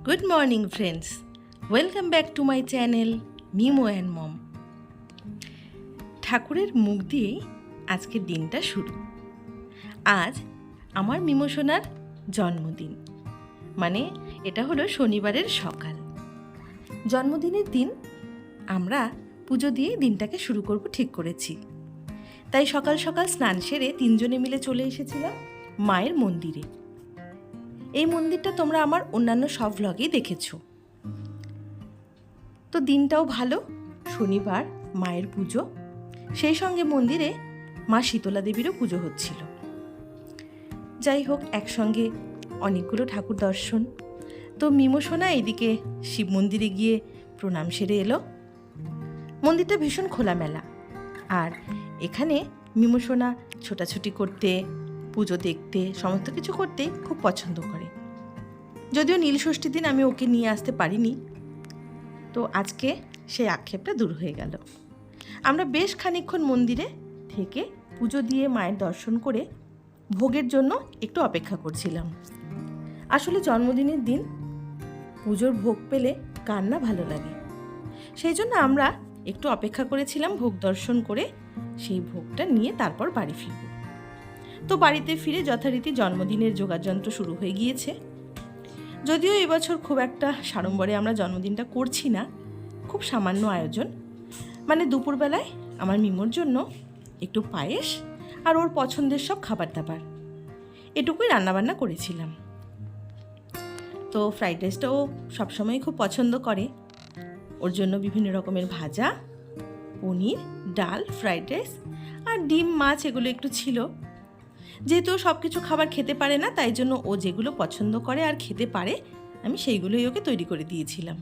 Good morning friends. Welcome back to my channel Mimo and Mom. ঠাকুরের মুখ দিয়েই আজকের দিনটা শুরু। আজ আমার মিমো সোনার জন্মদিন, মানে এটা হলো শনিবারের সকাল। জন্মদিনের দিন আমরা পুজো দিয়ে দিনটাকে শুরু করব ঠিক করেছি। তাই সকাল সকাল স্নান সেরে তিনজনে মিলে চলে এসেছিলাম মায়ের মন্দিরে। এই মন্দিরটা তোমরা আমার অন্যান্য সব ভ্লগেই দেখেছো। তো দিনটাও ভালো, শনিবার, মায়ের পুজো, সেই সঙ্গে মন্দিরে মা শীতলা দেবীরও পুজো হচ্ছিল। যাই হোক, একসঙ্গে অনেকগুলো ঠাকুর দর্শন। তো মিমো সোনা এদিকে শিব মন্দিরে গিয়ে প্রণাম সেরে এলো। মন্দিরটা ভীষণ খোলামেলা, আর এখানে মিমো সোনা ছোটাছুটি করতে, পুজো দেখতে, সমস্ত কিছু করতে খুব পছন্দ করে। যদিও নীলষষ্ঠীর দিন আমি ওকে নিয়ে আসতে পারিনি, তো আজকে সেই আক্ষেপটা দূর হয়ে গেল। আমরা বেশ খানিকক্ষণ মন্দিরে থেকে পুজো দিয়ে মায়ের দর্শন করে ভোগের জন্য একটু অপেক্ষা করছিলাম। আসলে জন্মদিনের দিন পুজোর ভোগ পেলে কার না ভালো লাগে, সেই জন্য আমরা একটু অপেক্ষা করেছিলাম ভোগ দর্শন করে সেই ভোগটা নিয়ে তারপর বাড়ি ফিরব। তো বাড়িতে ফিরে যথারীতি জন্মদিনের যোগাযন্ত্র শুরু হয়ে গিয়েছে। যদিও এবছর খুব একটা সাড়ম্বরে আমরা জন্মদিনটা করছি না, খুব সামান্য আয়োজন। মানে দুপুরবেলায় আমার মিমোর জন্য একটু পায়েস আর ওর পছন্দের সব খাবার দাবার, এটুকুই রান্নাবান্না করেছিলাম। তো ফ্রাইড রাইসটাও সবসময় খুব পছন্দ করে, ওর জন্য বিভিন্ন রকমের ভাজা, পনির, ডাল, ফ্রাইড রাইস আর ডিম, মাছ এগুলো একটু ছিল। যেহেতু সব কিছু খাবার খেতে পারে না, তাই জন্য ও যেগুলো পছন্দ করে আর খেতে পারে আমি সেইগুলোই ওকে তৈরি করে দিয়েছিলাম।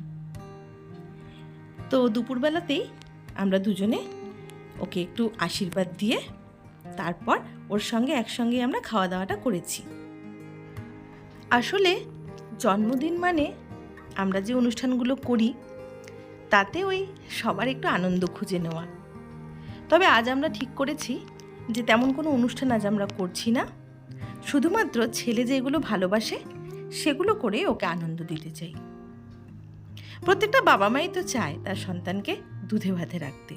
তো দুপুরবেলাতেই আমরা দুজনে ওকে একটু আশীর্বাদ দিয়ে তারপর ওর সঙ্গে একসঙ্গে আমরা খাওয়া দাওয়াটা করেছি। আসলে জন্মদিন মানে আমরা যে অনুষ্ঠানগুলো করি তাতে ওই সবার একটু আনন্দ খুঁজে নেওয়া। তবে আজ আমরা ঠিক করেছি যে তেমন কোনো অনুষ্ঠান আজ আমরা করছি না, শুধুমাত্র ছেলে যেগুলো ভালোবাসে সেগুলো করে ওকে আনন্দ দিতে চাই। প্রত্যেকটা বাবা মাই তো চায় তার সন্তানকে দুধে ভাতে রাখতে।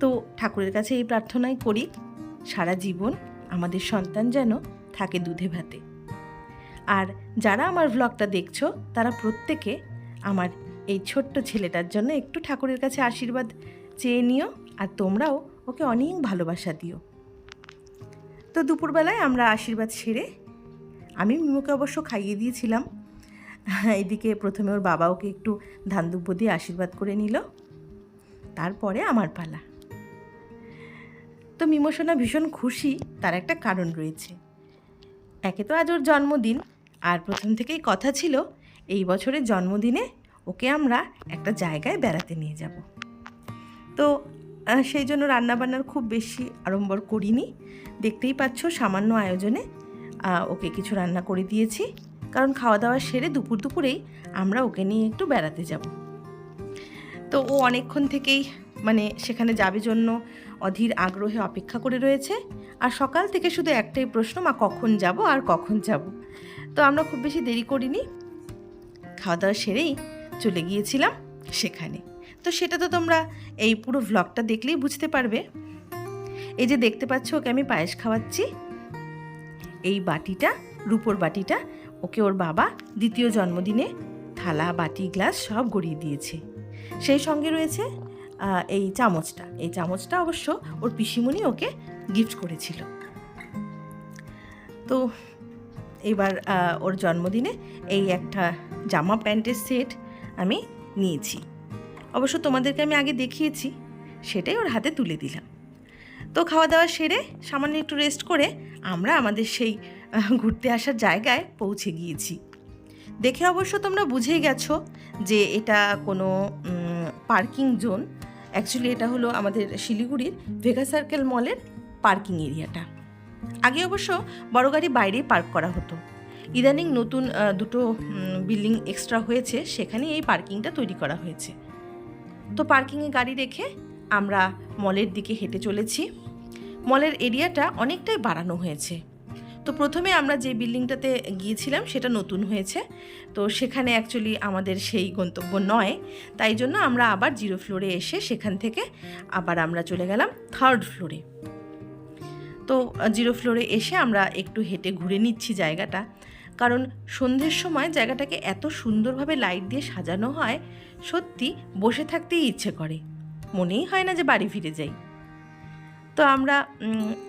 তো ঠাকুরের কাছে এই প্রার্থনাই করি, সারা জীবন আমাদের সন্তান যেন থাকে দুধে ভাতে। আর যারা আমার ভ্লগটা দেখছো তারা প্রত্যেকে আমার এই ছোট্ট ছেলেটার জন্য একটু ঠাকুরের কাছে আশীর্বাদ চেয়ে নিও, আর তোমরাও ওকে অনেক ভালোবাসা দিও। তো দুপুরবেলায় আমরা আশীর্বাদ সেরে আমি মিমোকে অবশ্য খাইয়ে দিয়েছিলাম। এদিকে প্রথমে ওর বাবা ওকে একটু ধান দুব্য দিয়ে আশীর্বাদ করে নিল, তারপরে আমার পালা। তো মিমো সোনা ভীষণ খুশি, তার একটা কারণ রয়েছে। একে তো আজ ওর জন্মদিন, আর প্রথম থেকেই কথা ছিল এই বছরের জন্মদিনে ওকে আমরা একটা জায়গায় বেড়াতে নিয়ে যাব। তো সেই জন্য রান্নাবান্নার খুব বেশি আড়ম্বর করিনি, দেখতেই পাচ্ছ সামান্য আয়োজনে ওকে কিছু রান্না করে দিয়েছি, কারণ খাওয়া দাওয়া সেরে দুপুরেই আমরা ওকে নিয়ে একটু বেড়াতে যাব। তো ও অনেকক্ষণ থেকেই মানে সেখানে যাবে জন্য অধীর আগ্রহে অপেক্ষা করে রয়েছে, আর সকাল থেকে শুধু একটাই প্রশ্ন, মা কখন যাব আর কখন যাব। তো আমরা খুব বেশি দেরি করিনি, খাওয়া দাওয়া সেরেই চলে গিয়েছিলাম সেখানে। তো সেটা তো তোমরা এই পুরো ভ্লগটা দেখলেই বুঝতে পারবে। এই যে দেখতে পাচ্ছ ওকে আমি পায়েস খাওয়াচ্ছি, এই বাটিটা, রূপোর বাটিটা ওকে ওর বাবা দ্বিতীয় জন্মদিনে থালা, বাটি, গ্লাস সব গড়িয়ে দিয়েছে। সেই সঙ্গে রয়েছে এই চামচটা অবশ্য ওর পিসিমণি ওকে গিফট করেছিল। তো এবার ওর জন্মদিনে এই একটা জামা প্যান্টের সেট আমি নিয়েছি, অবশ্য তোমাদেরকে আমি আগে দেখিয়েছি, সেটাই ওর হাতে তুলে দিলাম। তো খাওয়া দাওয়া সেরে সামান্য একটু রেস্ট করে আমরা আমাদের সেই ঘুরতে আসার জায়গায় পৌঁছে গিয়েছি। দেখে অবশ্য তোমরা বুঝেই গেছো যে এটা কোনো পার্কিং জোন। অ্যাকচুয়ালি এটা হলো আমাদের শিলিগুড়ির ভেগা সার্কেল মলের পার্কিং এরিয়াটা। আগে অবশ্য বড় গাড়ি বাইরেই পার্ক করা হতো, ইদানিং নতুন দুটো বিল্ডিং এক্সট্রা হয়েছে, সেখানে এই পার্কিংটা তৈরি করা হয়েছে। তো পার্কিংয়ে গাড়ি রেখে আমরা মলের দিকে হেঁটে চলেছি। মলের এরিয়াটা অনেকটাই বাড়ানো হয়েছে, তো প্রথমে আমরা যে বিল্ডিংটাতে গিয়েছিলাম সেটা নতুন হয়েছে, তো সেখানে অ্যাকচুয়ালি আমাদের সেই গন্তব্য নয়, তাই জন্য আমরা আবার 0 ফ্লোরে এসে সেখান থেকে আবার আমরা চলে গেলাম 3rd ফ্লোরে। তো 0 ফ্লোরে এসে আমরা একটু হেঁটে ঘুরে নিচ্ছি জায়গাটা, কারণ সন্ধ্যের সময় জায়গাটাকে এত সুন্দরভাবে লাইট দিয়ে সাজানো হয়, সত্যি বসে থাকতেই ইচ্ছে করে, মনেই হয় না যে বাড়ি ফিরে যাই। তো আমরা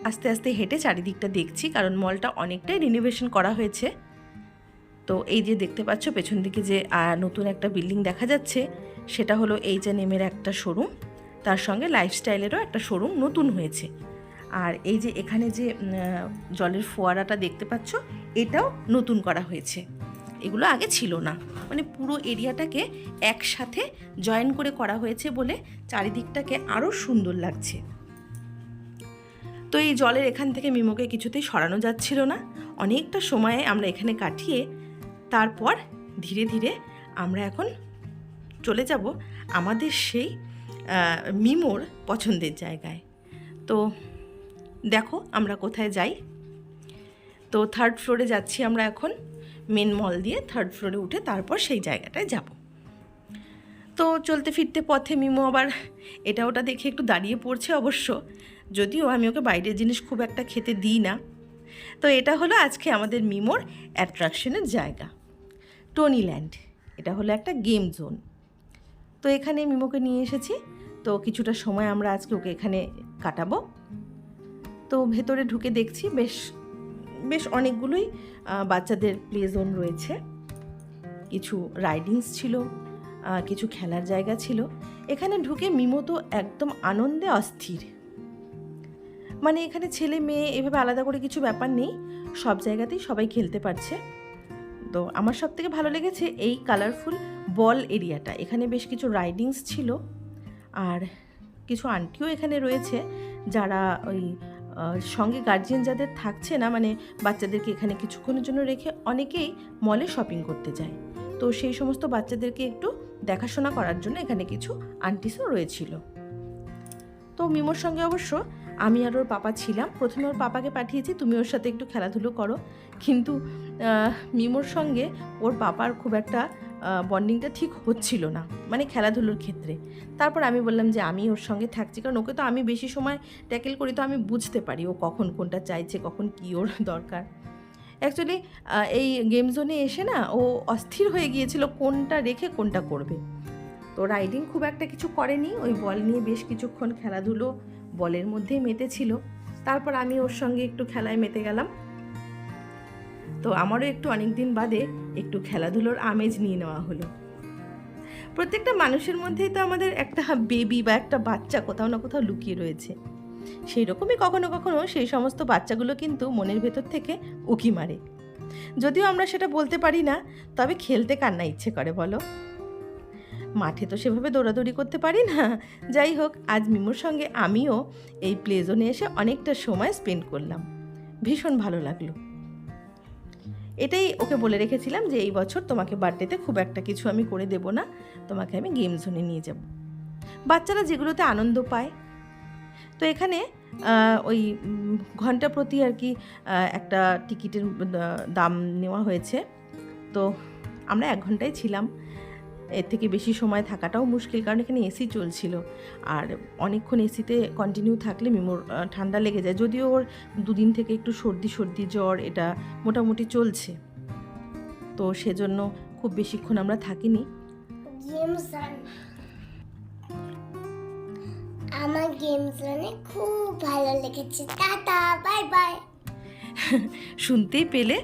আস্তে আস্তে হেঁটে চারিদিকটা দেখছি, কারণ মলটা অনেকটাই রিনোভেশন করা হয়েছে। তো এই যে দেখতে পাচ্ছ পেছন দিকে যে নতুন একটা বিল্ডিং দেখা যাচ্ছে, সেটা হলো H&M-এর একটা শোরুম, তার সঙ্গে লাইফস্টাইলেরও একটা শোরুম নতুন হয়েছে। আর এই যে এখানে যে জলের ফোয়ারাটা দেখতে পাচ্ছ, এটাও নতুন করা হয়েছে, এগুলো আগে ছিল না। মানে পুরো এরিয়াটাকে একসাথে জয়েন করে করা হয়েছে বলে চারিদিকটাকে আরও সুন্দর লাগছে। তো এই জলের এখান থেকে মিমোকে কিছুতেই সরানো যাচ্ছিল না, অনেকটা সময়ে আমরা এখানে কাটিয়ে তারপর ধীরে ধীরে আমরা এখন চলে যাব আমাদের সেই মিমোর পছন্দের জায়গায়। তো দেখো আমরা কোথায় যাই। তো 3rd ফ্লোরে যাচ্ছি আমরা এখন, মেন মল দিয়ে 3rd ফ্লোরে উঠে তারপর সেই জায়গাটায় যাব। তো চলতে ফিরতে পথে মিমো আবার এটা ওটা দেখে একটু দাঁড়িয়ে পড়ছে অবশ্য, যদিও আমি ওকে বাইরের জিনিস খুব একটা খেতে দিই না। তো এটা হলো আজকে আমাদের মিমোর অ্যাট্রাকশনের জায়গা, টনিল্যান্ড। এটা হলো একটা গেম জোন। তো এখানে মিমোকে নিয়ে এসেছি, তো কিছুটা সময় আমরা আজকে ওকে এখানে কাটাবো। তো ভেতরে ঢুকে দেখছি বেশ বেশ অনেকগুলোই বাচ্চাদের প্লে জোন রয়েছে, কিছু রাইডিংস ছিল, কিছু খেলার জায়গা ছিল। এখানে ঢুকে মিমো তো একদম আনন্দে অস্থির, মানে এখানে ছেলে মেয়ে এভাবে আলাদা করে কিছু ব্যাপার নেই, সব জায়গাতেই সবাই খেলতে পারছে। তো আমার সব থেকে ভালো লেগেছে এই কালারফুল বল এরিয়াটা, এখানে বেশ কিছু রাইডিংস ছিল, আর কিছু আন্টিও এখানে রয়েছে যারা ওই সঙ্গে গার্জিয়ান যাদের থাকছে না, মানে বাচ্চাদেরকে এখানে কিছুক্ষণের জন্য রেখে অনেকেই মলে শপিং করতে যায়, তো সেই সমস্ত বাচ্চাদেরকে একটু দেখাশোনা করার জন্য এখানে কিছু আন্টিসও রয়েছিল। তো মিমোর সঙ্গে অবশ্য আমি আর ওর পাপা ছিলাম। প্রথমে ওর পাপাকে পাঠিয়েছি তুমি ওর সাথে একটু খেলাধুলো করো, কিন্তু মিমোর সঙ্গে ওর পাপার খুব একটা বন্ডিংটা ঠিক হচ্ছিল না, মানে খেলাধুলোর ক্ষেত্রে। তারপর আমি বললাম যে আমি ওর সঙ্গে থাকছি, কারণ ওকে তো আমি বেশি সময় ট্যাকেল করি, তো আমি বুঝতে পারি ও কখন কোনটা চাইছে, কখন কী ওর দরকার। অ্যাকচুয়ালি এই গেম জোনে এসে না ও অস্থির হয়ে গিয়েছিল কোনটা রেখে কোনটা করবে। তো রাইডিং খুব একটা কিছু করেনি, ওই বল নিয়ে বেশ কিছুক্ষণ খেলাধুলো বলের মধ্যেই মেতেছিল। তারপর আমি ওর সঙ্গে একটু খেলায় মেতে গেলাম। তো আমারও একটু অনেক দিন বাদে একটু খেলাধুলোর আমেজ নিয়ে নেওয়া হলো। প্রত্যেকটা মানুষের মধ্যেই তো আমাদের একটা বেবি বা একটা বাচ্চা কোথাও না কোথাও লুকিয়ে রয়েছে, সেই রকমই কখনো কখনো সেই সমস্ত বাচ্চাগুলো কিন্তু মনের ভেতর থেকে উকি মারে। যদিও আমরা সেটা বলতে পারি না, তবে খেলতে কার না ইচ্ছে করে বলো। মাঠে তো সেভাবে দৌড়াদৌড়ি করতে পারি না। যাই হোক, আজ মিমোর সঙ্গে আমিও এই প্লে জোনে এসে অনেকটা সময় স্পেন্ড করলাম, ভীষণ ভালো লাগলো। এটাই ওকে বলে রেখেছিলাম যে এই বছর তোমাকে বার্থডেতে খুব একটা কিছু আমি করে দেব না, তোমাকে আমি গেম জোনে নিয়ে যাব, বাচ্চারা যেগুলোতে আনন্দ পায়। তো এখানে ওই ঘন্টা প্রতি আর কি একটা টিকিটের দাম নেওয়া হয়েছে। তো আমরা 1 ঘন্টায় ছিলাম, এর থেকে বেশি সময় থাকাটাও মুশকিল, কারণ এখানে এসি চলছিল, আর অনেকক্ষণ এসিতে কন্টিনিউ থাকলে মিমোর ঠান্ডা লেগে যায়। যদিও ওর 2 দিন থেকে একটু সর্দি জ্বর এটা মোটামুটি চলছে, তো সেজন্য খুব বেশিক্ষণ আমরা থাকিনি। আমার গেম জোনে খুব ভালো লেগেছে, টাটা বাই বাই। শুনতেই পেলে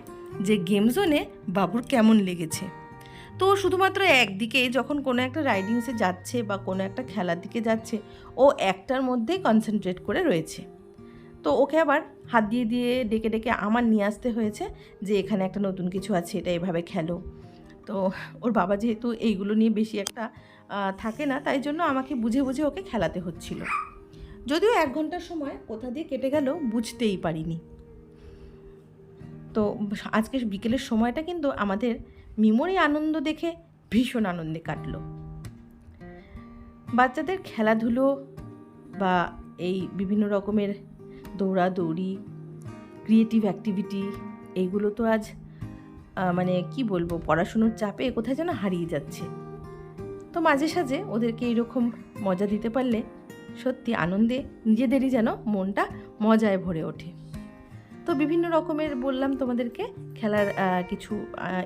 যে গেম জোনে বাবুর কেমন লেগেছে। তো শুধুমাত্র একদিকে যখন কোনো একটা রাইডিংসে যাচ্ছে বা কোনো একটা খেলার দিকে যাচ্ছে, ও একটার মধ্যেই কনসেন্ট্রেট করে রয়েছে। তো ওকে আবার হাত দিয়ে দিয়ে ডেকে ডেকে আমার নিয়ে আসতে হয়েছে যে এখানে একটা নতুন কিছু আছে, এটা এভাবে খেলো। তো ওর বাবা যেহেতু এইগুলো নিয়ে বেশি একটা থাকে না, তাই জন্য আমাকে বুঝে বুঝে ওকে খেলাতে হচ্ছিল। যদিও 1 ঘন্টার সময় কোথা দিয়ে কেটে গেল বুঝতেই পারিনি। তো আজকে বিকেলের সময়টা কিন্তু আমাদের মিমোরই আনন্দ দেখে ভীষণ আনন্দে কাটলো। বাচ্চাদের খেলাধুলো বা এই বিভিন্ন রকমের দৌড়াদৌড়ি ক্রিয়েটিভ অ্যাক্টিভিটি, এইগুলো তো আজ মানে কি বলবো, পড়াশুনোর চাপে কোথায় যেন হারিয়ে যাচ্ছে। তো মাঝে সাঝে ওদেরকে এইরকম মজা দিতে পারলে সত্যি আনন্দে নিজেদেরই যেন মনটা মজায় ভরে ওঠে। তো বিভিন্ন রকমের বললাম তোমাদেরকে খেলার কিছু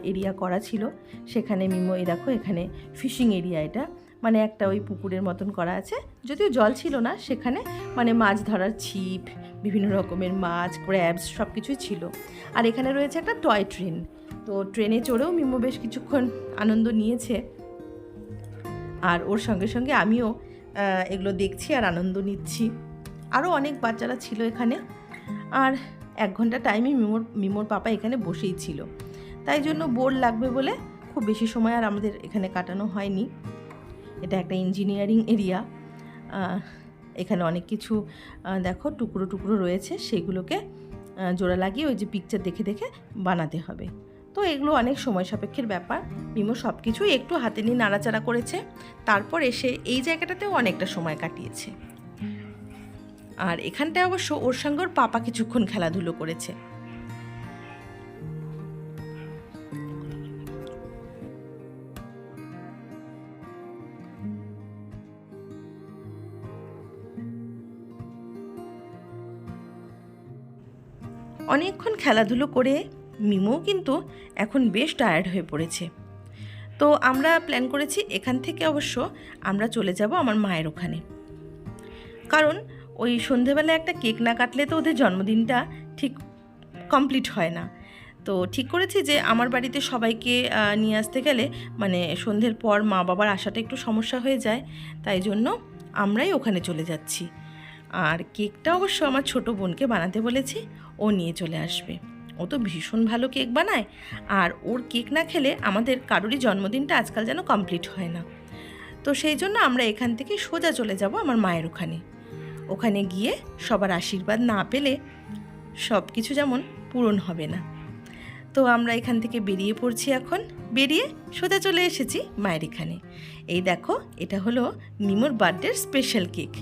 এরিয়া করা ছিল। সেখানে মিমো এই দেখো, এখানে ফিশিং এরিয়া, এটা মানে একটা ওই পুকুরের মতন করা আছে, যদিও জল ছিল না সেখানে, মানে মাছ ধরার ছিপ, বিভিন্ন রকমের মাছ, ক্র্যাবস সব কিছুই ছিল। আর এখানে রয়েছে একটা টয় ট্রেন, তো ট্রেনে চড়েও মিমো বেশ কিছুক্ষণ আনন্দ নিয়েছে। আর ওর সঙ্গে সঙ্গে আমিও এগুলো দেখছি আর আনন্দ নিচ্ছি। আরও অনেক বাচ্চারা ছিল এখানে। আর 1 ঘন্টা টাইমে মিমোর পাপা এখানে বসেই ছিল, তাই জন্য বোর লাগবে বলে খুব বেশি সময় আর আমাদের এখানে কাটানো হয়নি। এটা একটা ইঞ্জিনিয়ারিং এরিয়া, এখানে অনেক কিছু দেখো টুকরো টুকরো রয়েছে, সেগুলোকে জোড়া লাগিয়ে ওই যে পিকচার দেখে দেখে বানাতে হবে। তো এগুলো অনেক সময় সাপেক্ষের ব্যাপার। মিমো সব কিছুই একটু হাতে নিয়ে নাড়াচাড়া করেছে, তারপর এসে এই জায়গাটাতেও অনেকটা সময় কাটিয়েছে। আর এখানটায় অবশ্য ওর সঙ্গে ওর পাপা কিছুক্ষণ খেলাধুলো করেছে। অনেকক্ষণ খেলাধুলো করে মিমো কিন্তু এখন বেশ টায়ার্ড হয়ে পড়েছে। তো আমরা প্ল্যান করেছি এখান থেকে অবশ্য আমরা চলে যাব আমার মায়ের ওখানে, কারণ ওই সন্ধেবেলায় একটা কেক না কাটলে তো ওদের জন্মদিনটা ঠিক কমপ্লিট হয় না। তো ঠিক করেছি যে আমার বাড়িতে সবাইকে নিয়ে আসতে গেলে মানে সন্ধ্যের পর মা বাবার আসাটা একটু সমস্যা হয়ে যায়, তাই জন্য আমরাই ওখানে চলে যাচ্ছি। আর কেকটা অবশ্য আমার ছোট বোনকে বানাতে বলেছি, ও নিয়ে চলে আসবে। ও তো ভীষণ ভালো কেক বানায়, আর ওর কেক না খেলে আমাদের কারোরই জন্মদিনটা আজকাল যেন কমপ্লিট হয় না। তো সেই জন্য আমরা এখান থেকে সোজা চলে যাব আমার মায়ের ওখানে। ওখানে গিয়ে সবার আশীর্বাদ না পেলে সব কিছু যেমন পূরণ হবে না। তো আমরা এখান থেকে বেরিয়ে পড়ছি, এখন বেরিয়ে সোজা চলে এসেছি মায়ের এখানে। এই দেখো, এটা হলো মিমোর বার্থডের স্পেশাল কেক,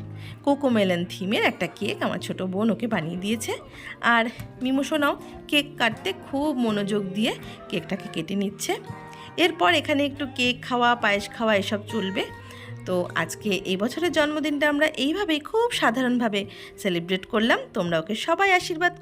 কোকোমেলন থিমের একটা কেক আমার ছোট বোন ওকে বানিয়ে দিয়েছে। আর মিমো সোনাও কেক কাটতে খুব মনোযোগ দিয়ে কেকটাকে কেটে নিচ্ছে। এরপর এখানে একটু কেক খাওয়া, পায়েস খাওয়া এসব চলবে। তো আজকে এই বছরের জন্মদিনটা আমরা এইভাবেই খুব সাধারণভাবে সেলিব্রেট করলাম। তোমরা ওকে সবাই আশীর্বাদ